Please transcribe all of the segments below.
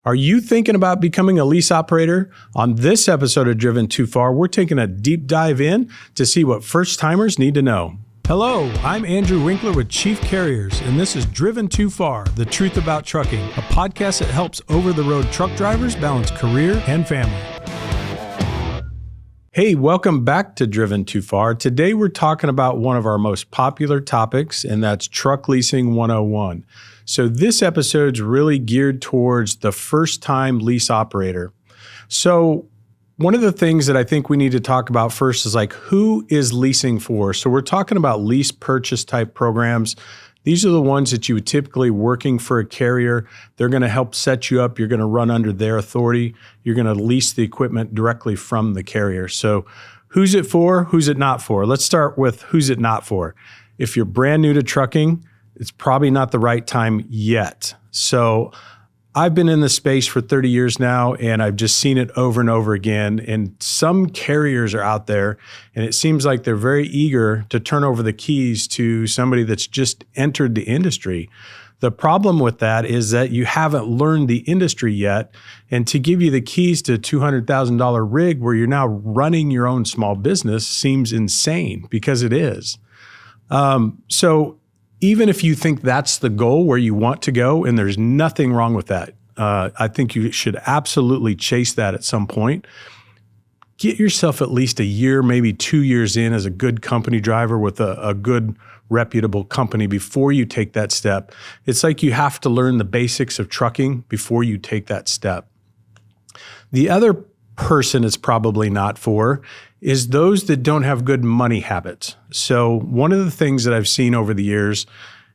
Are you thinking about becoming a lease operator? On this episode of Driven Too Far, we're taking a deep dive in to see what first-timers need to know. Hello, I'm Andrew Winkler with Chief Carriers, and this is Driven Too Far, the truth about trucking, a podcast that helps over-the-road truck drivers balance career and family. Hey, welcome back to Driven Too Far. Today we're talking about one of our most popular topics, and that's Truck Leasing 101. So this episode's really geared towards the first-time lease operator. So one of the things that I think we need to talk about first is like, who is leasing for? So we're talking about lease purchase type programs. These are the ones that you would typically working for a carrier. They're going to help set you up. You're going to run under their authority. You're going to lease the equipment directly from the carrier. So who's it for? Who's it not for? Let's start with who's it not for. If you're brand new to trucking, it's probably not the right time yet. So I've been in this space for 30 years now, and I've just seen it over and over again. And some carriers are out there, and it seems like they're very eager to turn over the keys to somebody that's just entered the industry. The problem with that is that you haven't learned the industry yet. And to give you the keys to a $200,000 rig where you're now running your own small business seems insane, because it is. So even if you think that's the goal where you want to go, and there's nothing wrong with that, I think you should absolutely chase that at some point. Get yourself at least a year, maybe 2 years in as a good company driver with a good reputable company before you take that step. It's like you have to learn the basics of trucking before you take that step. The other person it's probably not for is those that don't have good money habits. So one of the things that I've seen over the years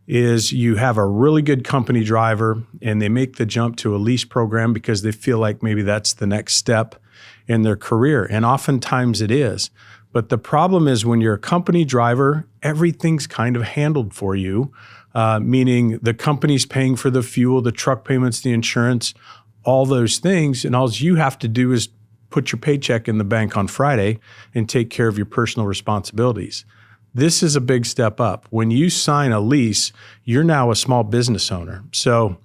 is you have a really good company driver and they make the jump to a lease program because they feel like maybe that's the next step in their career. And oftentimes it is. But the problem is when you're a company driver, everything's kind of handled for you, meaning the company's paying for the fuel, the truck payments, the insurance, all those things. And all you have to do is put your paycheck in the bank on Friday and take care of your personal responsibilities. This is a big step up. When you sign a lease, you're now a small business owner. So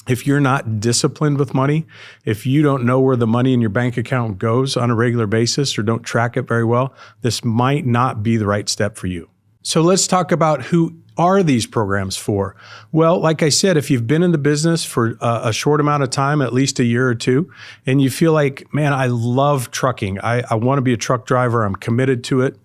if you're not disciplined with money, if you don't know where the money in your bank account goes on a regular basis or don't track it very well, this might not be the right step for you. So let's talk about who are these programs for? Well, like I said, if you've been in the business for a short amount of time, at least a year or two, and you feel like, man, I love trucking. I want to be a truck driver. I'm committed to it.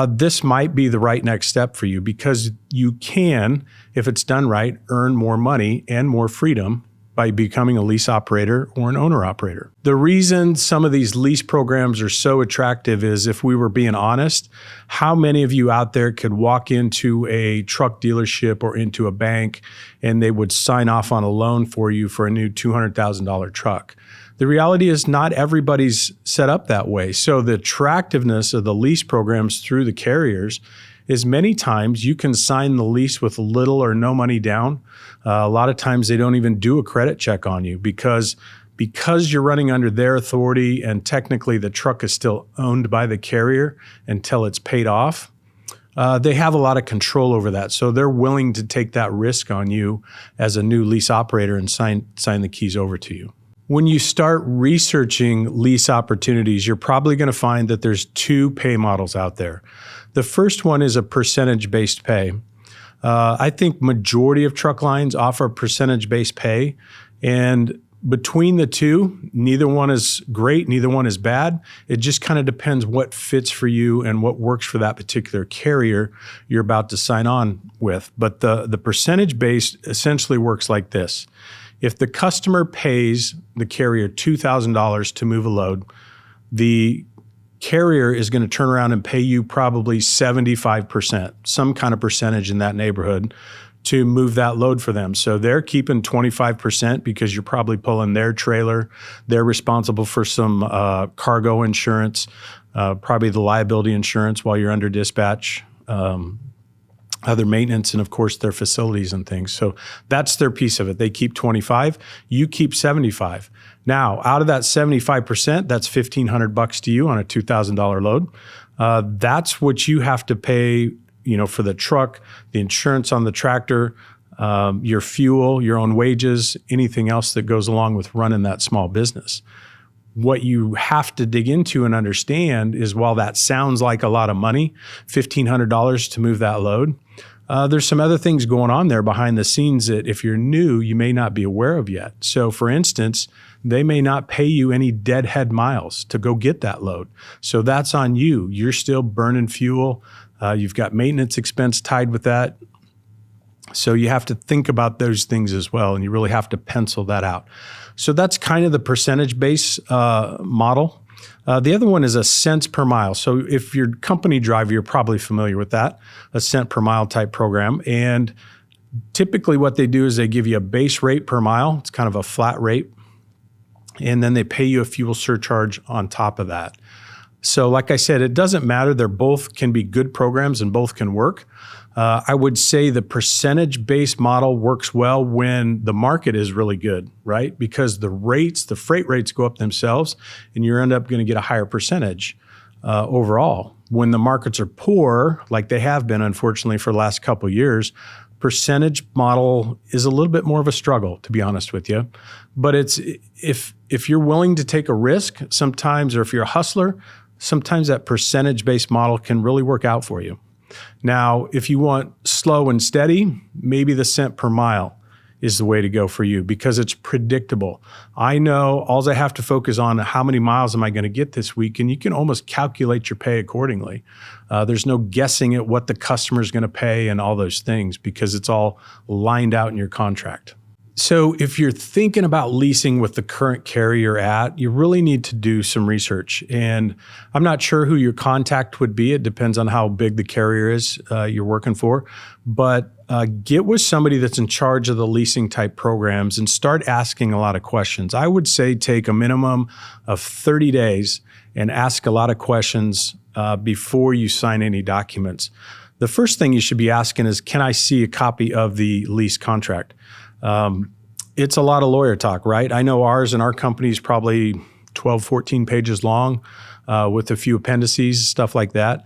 This might be the right next step for you because you can, if it's done right, earn more money and more freedom by becoming a lease operator or an owner operator. The reason some of these lease programs are so attractive is, if we were being honest, how many of you out there could walk into a truck dealership or into a bank and they would sign off on a loan for you for a new $200,000 truck? The reality is not everybody's set up that way. So the attractiveness of the lease programs through the carriers is many times you can sign the lease with little or no money down. A lot of times they don't even do a credit check on you because you're running under their authority and technically the truck is still owned by the carrier until it's paid off. They have a lot of control over that. So they're willing to take that risk on you as a new lease operator and sign the keys over to you. When you start researching lease opportunities, you're probably going to find that there's two pay models out there. The first one is a percentage-based pay. I think majority of truck lines offer percentage-based pay, and between the two, neither one is great, neither one is bad. It just kind of depends what fits for you and what works for that particular carrier you're about to sign on with. But the percentage-based essentially works like this. If the customer pays the carrier $2,000 to move a load, the carrier is going to turn around and pay you probably 75%, some kind of percentage in that neighborhood, to move that load for them. So they're keeping 25% because you're probably pulling their trailer. They're responsible for some cargo insurance, probably the liability insurance while you're under dispatch, other maintenance, and of course their facilities and things. So that's their piece of it. They keep 25, you keep 75. Now, out of that 75%, that's $1,500 to you on a $2,000 load. That's what you have to pay, for the truck, the insurance on the tractor, your fuel, your own wages, anything else that goes along with running that small business. What you have to dig into and understand is, while that sounds like a lot of money, $1,500 to move that load, there's some other things going on there behind the scenes that if you're new, you may not be aware of yet. So for instance, they may not pay you any deadhead miles to go get that load. So that's on you. You're still burning fuel. You've got maintenance expense tied with that. So you have to think about those things as well, and you really have to pencil that out. So that's kind of the percentage-based model. The other one is a cents per mile. So if you're a company driver, you're probably familiar with that, a cent per mile type program. And typically what they do is they give you a base rate per mile. It's kind of a flat rate. And then they pay you a fuel surcharge on top of that. So like I said, it doesn't matter. They're both can be good programs and both can work. I would say the percentage-based model works well when the market is really good, right? Because the freight rates go up themselves, and you end up going to get a higher percentage overall. When the markets are poor, like they have been, unfortunately, for the last couple of years, percentage model is a little bit more of a struggle, to be honest with you. But it's if you're willing to take a risk sometimes, or if you're a hustler, sometimes that percentage-based model can really work out for you. Now, if you want slow and steady, maybe the cent per mile is the way to go for you because it's predictable. I know all I have to focus on how many miles am I going to get this week, and you can almost calculate your pay accordingly. There's no guessing at what the customer is going to pay and all those things because it's all lined out in your contract. So if you're thinking about leasing with the current carrier you're at, you really need to do some research. And I'm not sure who your contact would be. It depends on how big the carrier is you're working for. But get with somebody that's in charge of the leasing type programs and start asking a lot of questions. I would say take a minimum of 30 days and ask a lot of questions before you sign any documents. The first thing you should be asking is, can I see a copy of the lease contract? It's a lot of lawyer talk, right? I know ours and our company is probably 12, 14 pages long with a few appendices, stuff like that.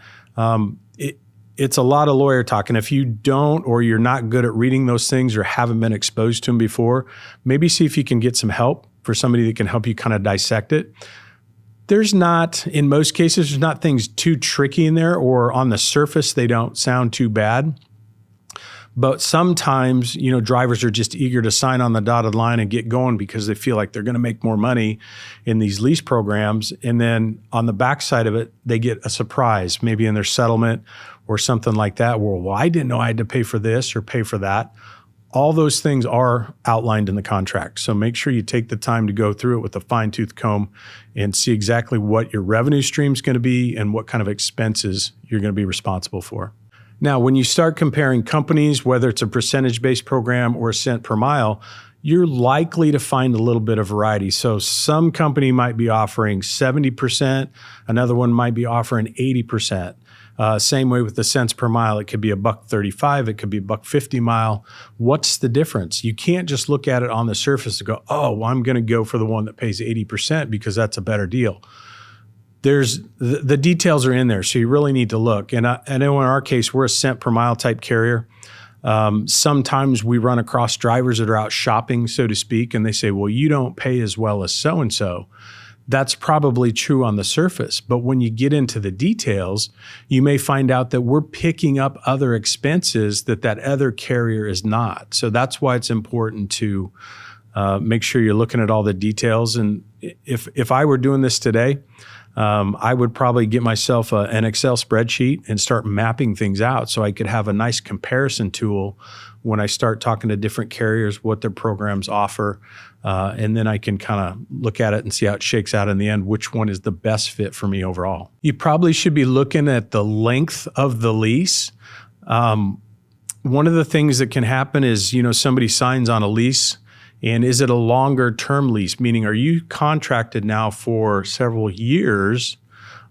It's a lot of lawyer talk. And if you don't, or you're not good at reading those things or haven't been exposed to them before, maybe see if you can get some help for somebody that can help you kind of dissect it. There's not, in most cases, there's not things too tricky in there, or on the surface, they don't sound too bad. But sometimes, drivers are just eager to sign on the dotted line and get going because they feel like they're going to make more money in these lease programs. And then on the backside of it, they get a surprise, maybe in their settlement or something like that, where, well, I didn't know I had to pay for this or pay for that. All those things are outlined in the contract. So make sure you take the time to go through it with a fine-tooth comb and see exactly what your revenue stream is going to be and what kind of expenses you're going to be responsible for. Now, when you start comparing companies, whether it's a percentage-based program or a cent per mile, you're likely to find a little bit of variety. So some company might be offering 70%, another one might be offering 80%. Same way with the cents per mile. It could be $1.35, it could be $1.50 mile. What's the difference? You can't just look at it on the surface and go, oh, well, I'm going to go for the one that pays 80% because that's a better deal. There's the details are in there, so you really need to look. And I know in our case, we're a cent per mile type carrier. Sometimes we run across drivers that are out shopping, so to speak, and they say, well, you don't pay as well as so-and-so. That's probably true on the surface. But when you get into the details, you may find out that we're picking up other expenses that other carrier is not. So that's why it's important to make sure you're looking at all the details. And if I were doing this today, I would probably get myself an Excel spreadsheet and start mapping things out so I could have a nice comparison tool when I start talking to different carriers, what their programs offer. And then I can kind of look at it and see how it shakes out in the end, which one is the best fit for me overall. You probably should be looking at the length of the lease. One of the things that can happen is, somebody signs on a lease. And is it a longer term lease? Meaning, are you contracted now for several years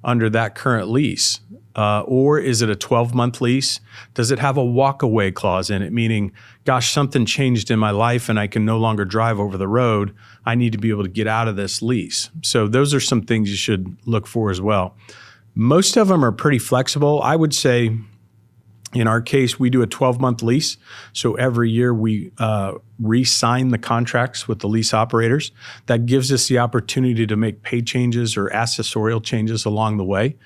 under that current lease? Or is it a 12-month lease? Does it have a walkaway clause in it? Meaning, gosh, something changed in my life and I can no longer drive over the road. I need to be able to get out of this lease. So those are some things you should look for as well. Most of them are pretty flexible. I would say In our case, we do a 12-month lease. So every year we re-sign the contracts with the lease operators. That gives us the opportunity to make pay changes or accessorial changes along the way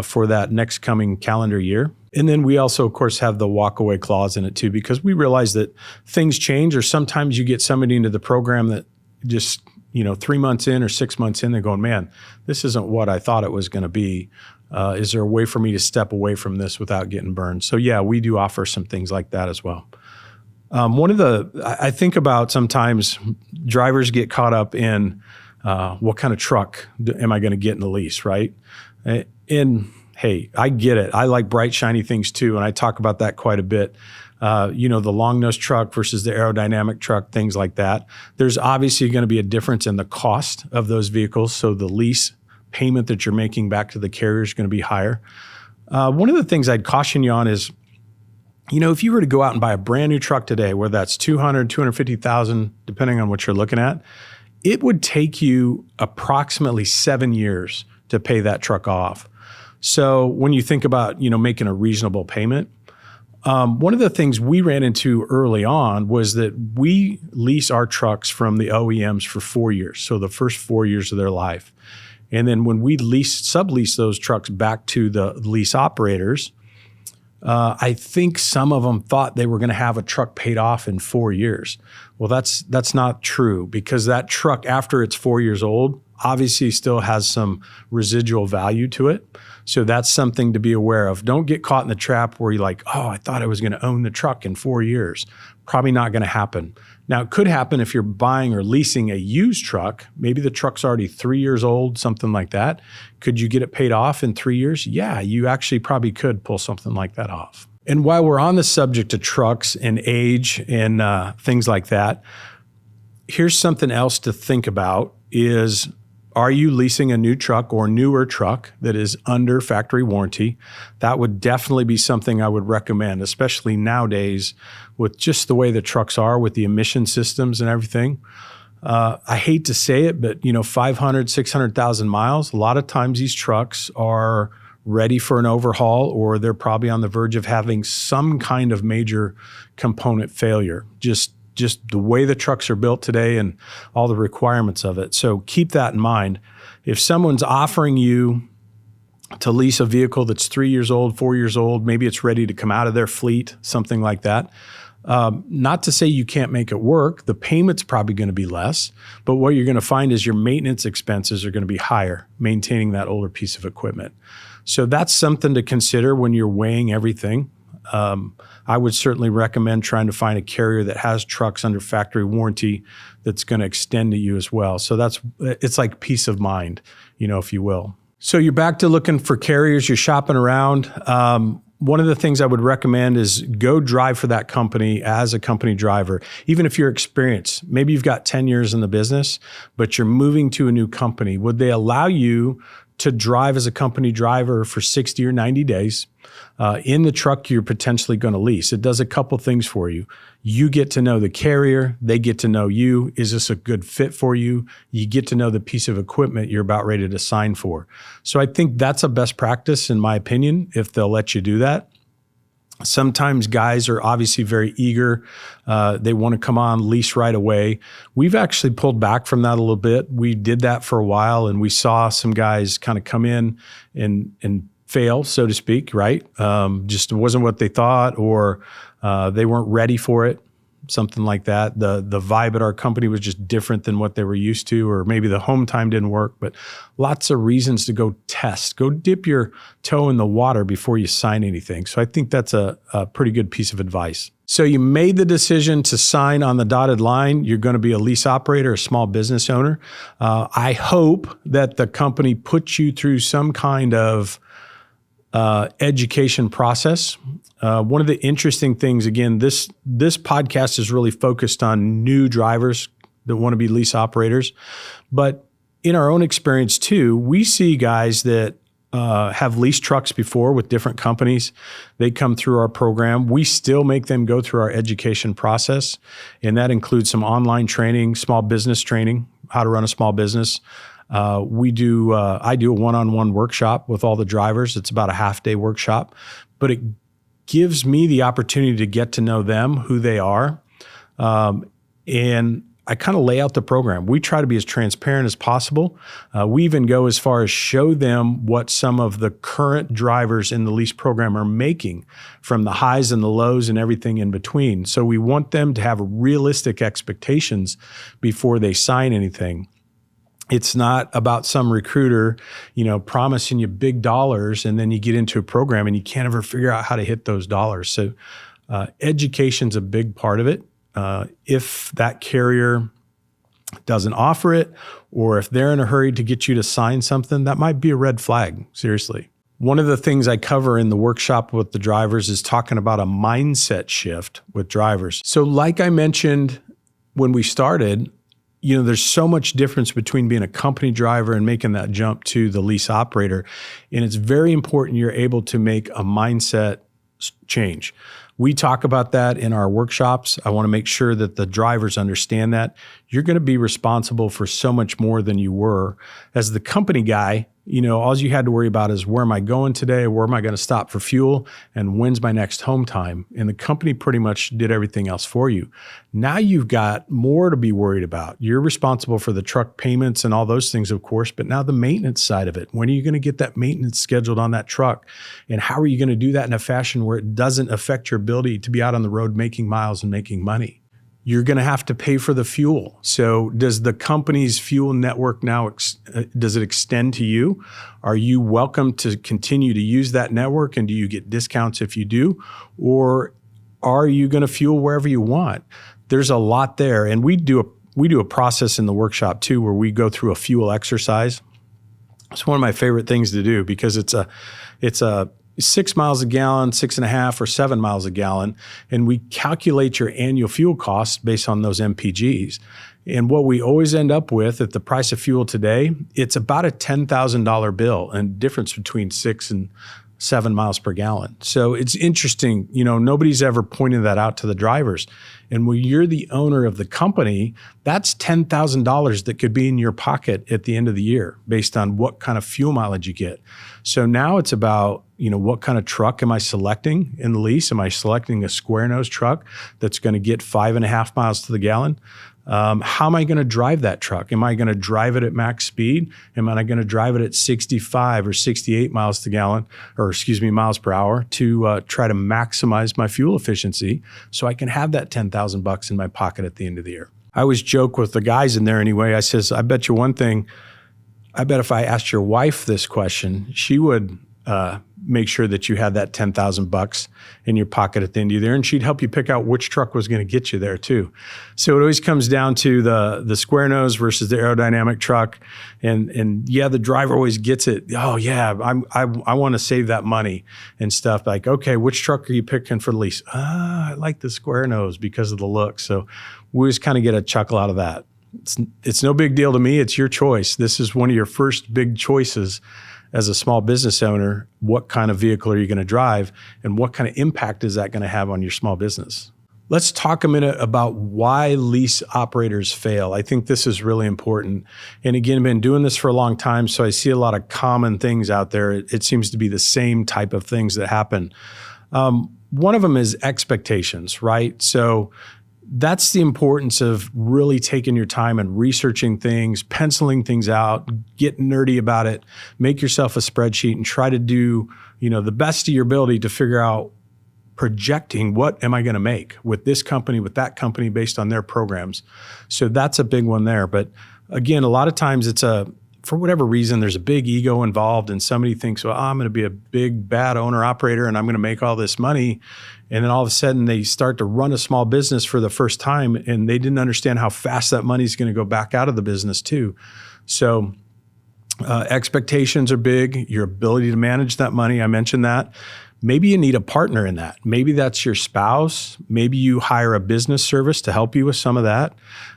for that next coming calendar year. And then we also, of course, have the walkaway clause in it too, because we realize that things change, or sometimes you get somebody into the program that just, 3 months in or 6 months in, they're going, man, this isn't what I thought it was going to be. Is there a way for me to step away from this without getting burned? So yeah, we do offer some things like that as well. I think about sometimes drivers get caught up in what kind of truck am I going to get in the lease, right? And hey, I get it. I like bright, shiny things too, and I talk about that quite a bit. The long nose truck versus the aerodynamic truck, things like that. There's obviously going to be a difference in the cost of those vehicles, so the lease payment that you're making back to the carrier is going to be higher. One of the things I'd caution you on is, if you were to go out and buy a brand new truck today, where that's $200,000, $250,000, depending on what you're looking at, it would take you approximately 7 years to pay that truck off. So when you think about, making a reasonable payment, one of the things we ran into early on was that we lease our trucks from the OEMs for 4 years. So the first 4 years of their life. And then when we sublease those trucks back to the lease operators, I think some of them thought they were going to have a truck paid off in 4 years. Well, that's not true, because that truck, after it's 4 years old, obviously still has some residual value to it. So that's something to be aware of. Don't get caught in the trap where you're like, oh, I thought I was going to own the truck in 4 years. Probably not going to happen. Now, it could happen if you're buying or leasing a used truck. Maybe the truck's already 3 years old, something like that. Could you get it paid off in 3 years? Yeah, you actually probably could pull something like that off. And while we're on the subject of trucks and age and things like that, here's something else to think about is, are you leasing a new truck or newer truck that is under factory warranty? That would definitely be something I would recommend, especially nowadays with just the way the trucks are with the emission systems and everything. I hate to say it, but 500, 600,000 miles, a lot of times these trucks are ready for an overhaul, or they're probably on the verge of having some kind of major component failure. Just the way the trucks are built today and all the requirements of it. So keep that in mind. If someone's offering you to lease a vehicle that's 3 years old, 4 years old, maybe it's ready to come out of their fleet, something like that. Not to say you can't make it work. The payment's probably going to be less, but what you're going to find is your maintenance expenses are going to be higher, maintaining that older piece of equipment. So that's something to consider when you're weighing everything. I would certainly recommend trying to find a carrier that has trucks under factory warranty that's going to extend to you as well. So it's like peace of mind, if you will. So you're back to looking for carriers, you're shopping around. One of the things I would recommend is go drive for that company as a company driver. Even if you're experienced, maybe you've got 10 years in the business, but you're moving to a new company. Would they allow you to drive as a company driver for 60 or 90 days in the truck you're potentially going to lease? It does a couple things for you. You get to know the carrier. They get to know you. Is this a good fit for you? You get to know the piece of equipment you're about ready to sign for. So I think that's a best practice, in my opinion, if they'll let you do that. Sometimes guys are obviously very eager. They want to come on, lease right away. We've actually pulled back from that a little bit. We did that for a while, and we saw some guys kind of come in and fail, so to speak, right? Just wasn't what they thought, or they weren't ready for it, something like that. The vibe at our company was just different than what they were used to, or maybe the home time didn't work, but lots of reasons to go test. Go dip your toe in the water before you sign anything. So I think that's a pretty good piece of advice. So you made the decision to sign on the dotted line. You're going to be a lease operator, a small business owner. I hope that the company puts you through some kind of education process. One of the interesting things, again, this podcast is really focused on new drivers that want to be lease operators. But in our own experience too, we see guys that have leased trucks before with different companies. They come through our program. We still make them go through our education process, and that includes some online training, small business training, how to run a small business. I do a one-on-one workshop with all the drivers. It's about a half-day workshop, but it gives me the opportunity to get to know them, who they are, and I kind of lay out the program. We try to be as transparent as possible. We even go as far as show them what some of the current drivers in the lease program are making, from the highs and the lows and everything in between. So we want them to have realistic expectations before they sign anything. It's not about some recruiter, promising you big dollars, and then you get into a program and you can't ever figure out how to hit those dollars. So education's a big part of it. If that carrier doesn't offer it, or if they're in a hurry to get you to sign something, that might be a red flag, seriously. One of the things I cover in the workshop with the drivers is talking about a mindset shift with drivers. So like I mentioned when we started, there's so much difference between being a company driver and making that jump to the lease operator. And it's very important you're able to make a mindset change. We talk about that in our workshops. I want to make sure that the drivers understand that you're going to be responsible for so much more than you were. As the company guy, all you had to worry about is, where am I going today? Where am I going to stop for fuel? And when's my next home time? And the company pretty much did everything else for you. Now you've got more to be worried about. You're responsible for the truck payments and all those things, of course, but now the maintenance side of it. When are you going to get that maintenance scheduled on that truck? And how are you going to do that in a fashion where it doesn't affect your ability to be out on the road making miles and making money? You're going to have to pay for the fuel. So does the company's fuel network now, does it extend to you? Are you welcome to continue to use that network? And do you get discounts if you do? Or are you going to fuel wherever you want? There's a lot there. And we do a process in the workshop too, where we go through a fuel exercise. It's one of my favorite things to do, because it's a 6 miles a gallon, 6.5 or 7 miles a gallon. And we calculate your annual fuel costs based on those MPGs. And what we always end up with at the price of fuel today, it's about a $10,000 bill, and difference between 6 and 7 miles per gallon. So it's interesting, nobody's ever pointed that out to the drivers. And when you're the owner of the company, that's $10,000 that could be in your pocket at the end of the year based on what kind of fuel mileage you get. So now it's about, what kind of truck am I selecting in the lease? Am I selecting a square nose truck that's going to get 5.5 miles to the gallon? How am I going to drive that truck? Am I going to drive it at max speed? Am I going to drive it at 65 or 68 miles miles per hour to try to maximize my fuel efficiency so I can have that $10,000 in my pocket at the end of the year? I always joke with the guys in there anyway. I says, I bet you one thing, I bet if I asked your wife this question, she would make sure that you had that $10,000 in your pocket at the end of the year, and she'd help you pick out which truck was going to get you there too. So it always comes down to the square nose versus the aerodynamic truck, and yeah, the driver always gets it. Oh yeah, I want to save that money and stuff. Like, okay, which truck are you picking for the lease? I like the square nose because of the look. So we always kind of get a chuckle out of that. It's no big deal to me. It's your choice. This is one of your first big choices as a small business owner. What kind of vehicle are you going to drive, and what kind of impact is that going to have on your small business? Let's talk a minute about why lease operators fail. I think this is really important. And again, I've been doing this for a long time, so I see a lot of common things out there. It seems to be the same type of things that happen. One of them is expectations, right? So that's the importance of really taking your time and researching things, penciling things out, get nerdy about it, make yourself a spreadsheet and try to do, the best of your ability to figure out projecting what am I going to make with this company, with that company based on their programs. So that's a big one there. But again, a lot of times for whatever reason, there's a big ego involved and somebody thinks, well, I'm going to be a big, bad owner operator and I'm going to make all this money. And then all of a sudden they start to run a small business for the first time and they didn't understand how fast that money is going to go back out of the business too. So expectations are big, your ability to manage that money, I mentioned that. Maybe you need a partner in that. Maybe that's your spouse. Maybe you hire a business service to help you with some of that.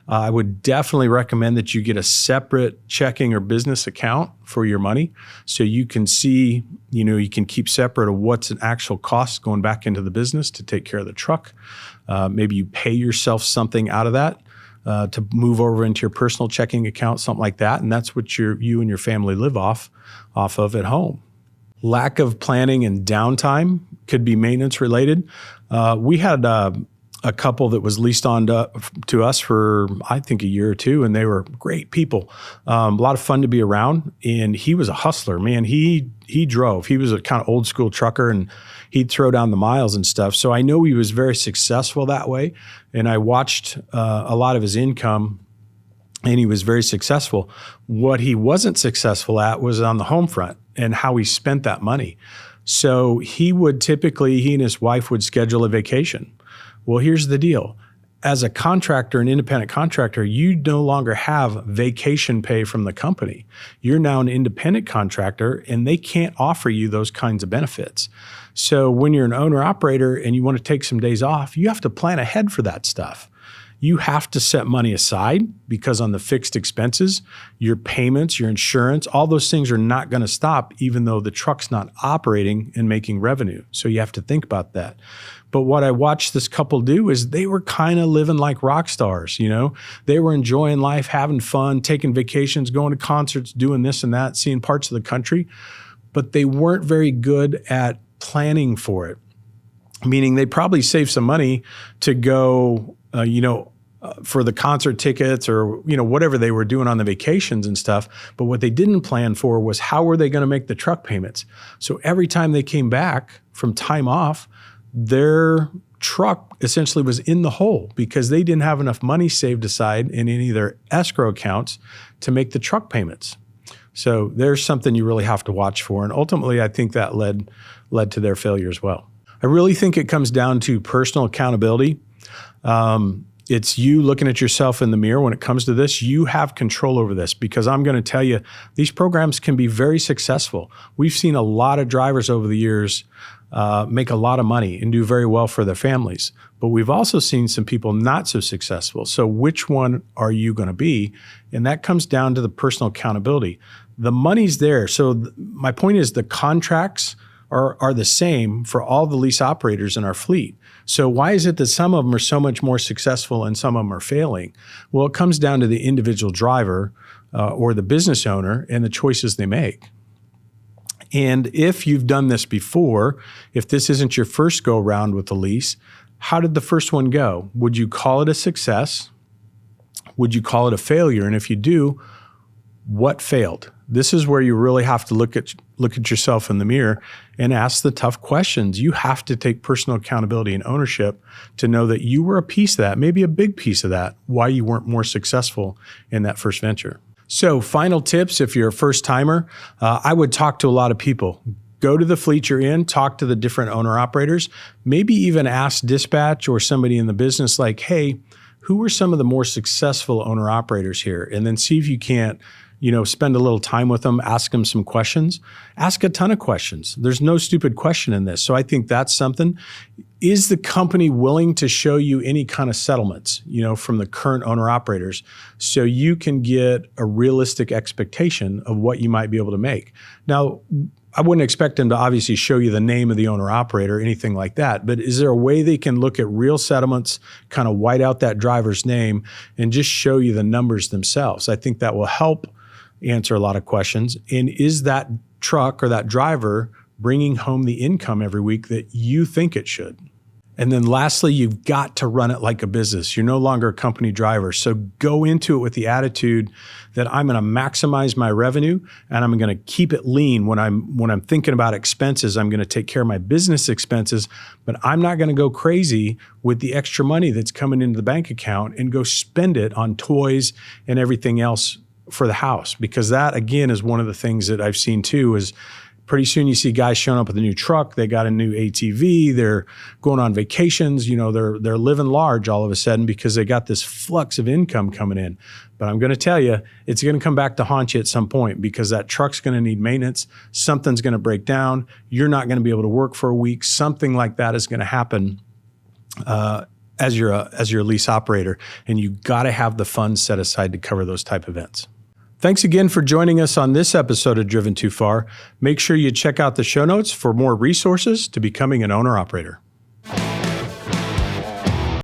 I would definitely recommend that you get a separate checking or business account for your money so you can see, you can keep separate of what's an actual cost going back into the business to take care of the truck. Maybe you pay yourself something out of that to move over into your personal checking account, something like that. And that's what you and your family live off of at home. Lack of planning and downtime could be maintenance related. We had a couple that was leased on to us for, I think, a year or two, and they were great people. A lot of fun to be around, and he was a hustler, man. He drove. He was a kind of old school trucker, and he'd throw down the miles and stuff. So I know he was very successful that way, and I watched a lot of his income, and he was very successful. What he wasn't successful at was on the home front and how he spent that money. So he and his wife would schedule a vacation. Well, here's the deal. As a contractor, an independent contractor, you no longer have vacation pay from the company. You're now an independent contractor, and they can't offer you those kinds of benefits. So when you're an owner-operator and you want to take some days off, you have to plan ahead for that stuff. You have to set money aside because on the fixed expenses, your payments, your insurance, all those things are not going to stop even though the truck's not operating and making revenue. So you have to think about that. But what I watched this couple do is they were kind of living like rock stars, you know? They were enjoying life, having fun, taking vacations, going to concerts, doing this and that, seeing parts of the country. But they weren't very good at planning for it, meaning they probably saved some money to go, for the concert tickets or, whatever they were doing on the vacations and stuff. But what they didn't plan for was how were they going to make the truck payments? So every time they came back from time off, their truck essentially was in the hole because they didn't have enough money saved aside in any of their escrow accounts to make the truck payments. So there's something you really have to watch for. And ultimately, I think that led to their failure as well. I really think it comes down to personal accountability. It's you looking at yourself in the mirror when it comes to this. You have control over this because I'm going to tell you, these programs can be very successful. We've seen a lot of drivers over the years make a lot of money and do very well for their families. But we've also seen some people not so successful. So which one are you going to be? And that comes down to the personal accountability. The money's there. So my point is the contracts are the same for all the lease operators in our fleet. So why is it that some of them are so much more successful and some of them are failing? Well, it comes down to the individual driver or the business owner and the choices they make. And if you've done this before, if this isn't your first go around with the lease, how did the first one go? Would you call it a success? Would you call it a failure? And if you do, what failed? This is where you really have to look at yourself in the mirror and ask the tough questions. You have to take personal accountability and ownership to know that you were a piece of that, maybe a big piece of that, why you weren't more successful in that first venture. So final tips, if you're a first timer, I would talk to a lot of people. Go to the fleet you're in, talk to the different owner operators, maybe even ask dispatch or somebody in the business like, hey, who are some of the more successful owner operators here? And then see if you can't spend a little time with them, ask them some questions, ask a ton of questions. There's no stupid question in this. So I think that's something. Is the company willing to show you any kind of settlements, from the current owner operators so you can get a realistic expectation of what you might be able to make? Now, I wouldn't expect them to obviously show you the name of the owner operator or anything like that, but is there a way they can look at real settlements, kind of white out that driver's name and just show you the numbers themselves? I think that will help answer a lot of questions. And is that truck or that driver bringing home the income every week that you think it should? And then lastly, you've got to run it like a business. You're no longer a company driver. So go into it with the attitude that I'm going to maximize my revenue and I'm going to keep it lean. When I'm thinking about expenses, I'm going to take care of my business expenses, but I'm not going to go crazy with the extra money that's coming into the bank account and go spend it on toys and everything else for the house. Because that, again, is one of the things that I've seen too is pretty soon you see guys showing up with a new truck, they got a new ATV, they're going on vacations, they're living large all of a sudden because they got this flux of income coming in. But I'm going to tell you, it's going to come back to haunt you at some point because that truck's going to need maintenance, something's going to break down, you're not going to be able to work for a week, something like that is going to happen as you're a lease operator, and you got to have the funds set aside to cover those type of events. Thanks again for joining us on this episode of Driven Too Far. Make sure you check out the show notes for more resources to becoming an owner-operator.